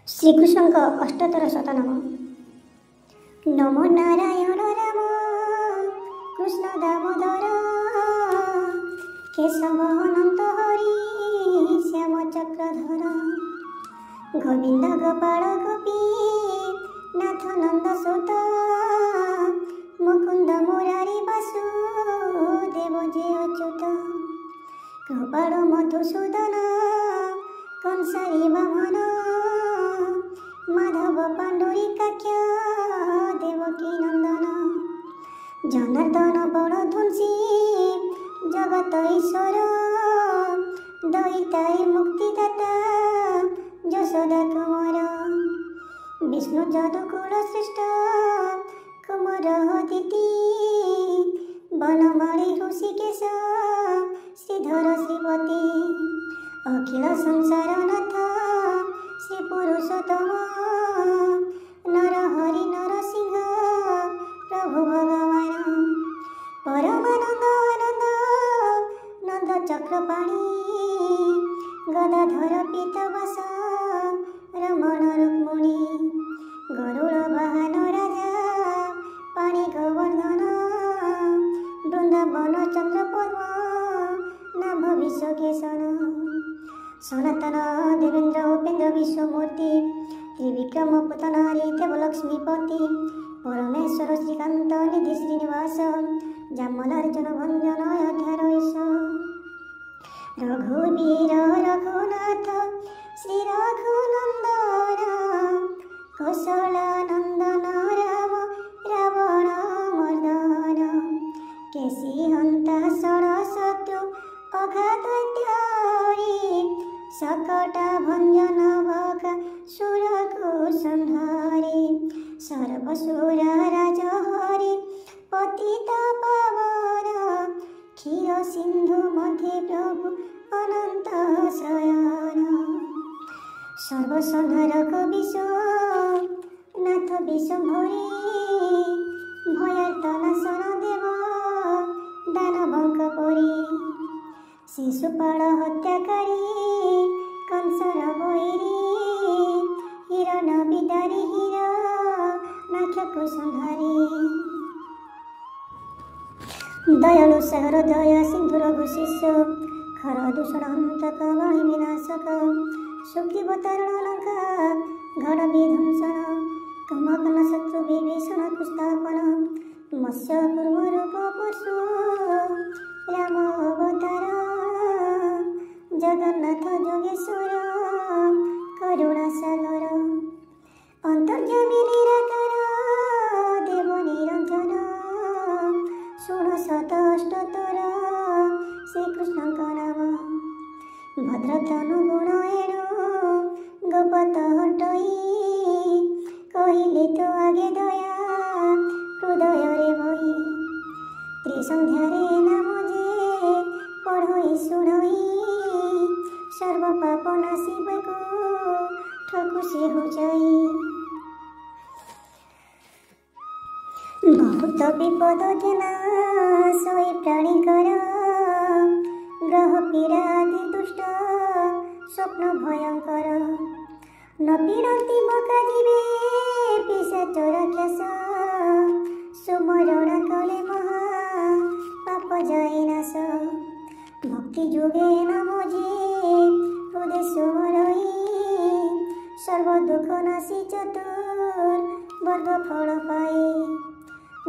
श्रीकृष्ण अष्टोत्तर शतनाम। नमो नारायण राम कृष्ण दामोदर केशव अनंत हरि श्याम चक्रधर गोविंद गोपाल गोपी नाथ नंद सुत मुकुंद मुरारी वासुदेव जय अच्युत कृपाल मधुसूदन कंसारी वामन माधव पांडुरिकाक्ष देवकी नंदन जनार्दन बड़ध्वंसी जगत ईश्वर दयिताय मुक्तिदाता यशोदा कुमार विष्णु जदुकुल श्रेष्ठ कुमार अदिति बनमाली ऋषिकेश श्रीधर श्रीपति अखिल संसार नाथ श्री पुरुषोत्तम नर हरि नरसिंह प्रभु भगवान परमानंद आनंद नंद चक्रपाणी गदाधर पीतवस रमण रुक्मिणी गरुड़ वाहन राजा पाणी गोवर्धन वृंदावन चंद्रपद्म नाभ विश्वकेशन सनातन देवेंद्र उपेन्द्र विश्वमूर्ति त्रिविक्रम पुतनारी देवलक्ष्मीपति परमेश्वर श्रीकांत निधि श्रीनिवास जामलार्जुन भंजन अध्यारईश रघुवीर रघुनाथ श्री रघुनंदन कौशलानंदन राम रावण मर्दन केशी हंता षडशत्रु अघातरी सकटा भंजन भगा सुरकु संहारी सर्वसुर राज हरि पतित पावन क्षीर सिंधु मध्ये प्रभु अनंत शयन सर्वसंहारक विश्वनाथ विश्वभरी भयार्तनाशन देव दानवंक परी शिशुपाल हत्याकारी कंसर वैरी हिरण विदारी हिर नाक्षक संहारी दयालु सहर दया सिंधु रघु शिष्य खर दूषण हंतक वाणी विनाशक सुग्रीवतारण लंका घड़ विध्वंसन कुंभकर्ण शत्रु विभीषण कुस्थापन मत्स्य पूर्व रूप परशु राम अवतार जगन्नाथ जोगेश्वर करुणा सागर अंतर्यामी निराकार देव निरंजन शुण शत अष्टोत्तर श्रीकृष्ण नाम भद्रतनु गुण एणु गोपत हटई कहले तो आगे दया हृदय रे बही त्रिसंध्यारे नाम जे पढ़ई शुणई सर्व पाप नाशिबको ठकुसे हो जाई बहुत विपद जना सोई प्राणीकर ग्रह पीड़ा आदि दुष्ट स्वप्न भयंकर न पीड़ती बका जीवे पिशाच राक्षस सुमरण कले महा पाप जाए नाश भक्ति जोगे नाम जे हृदय सुमरई सर्व दुख नाशी चतुर वर्ग फल पाए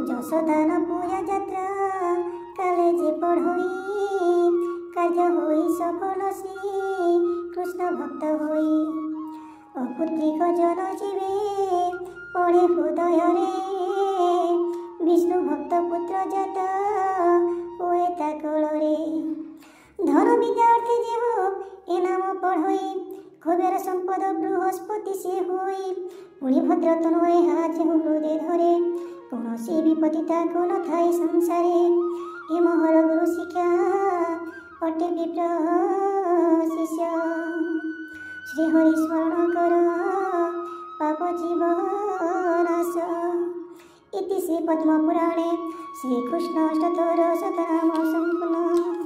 यशोदान पूजा यात्रा काले जे पढ़ई कार्य होई सफल श्री कृष्ण भक्त होई अपुत्रिक जन जीवे पढ़े हृदय रे विष्णु भक्त पुत्र जात हुए ताकल रे धन विद्यार्थी जे हो ए नाम पढ़ई कुबेर संपद बृहस्पति से होई पुणी भद्र तनु हाथ हृदय धरे कौन से विपत्ति न थाई संसारे ए महर गुरु शिक्षा पटे विप्र शिष्य श्रीहरि स्मरण कर पाप जीव नाश इति श्री पद्म पुराणे श्रीकृष्ण अष्टोत्तर शतनाम संपूर्ण।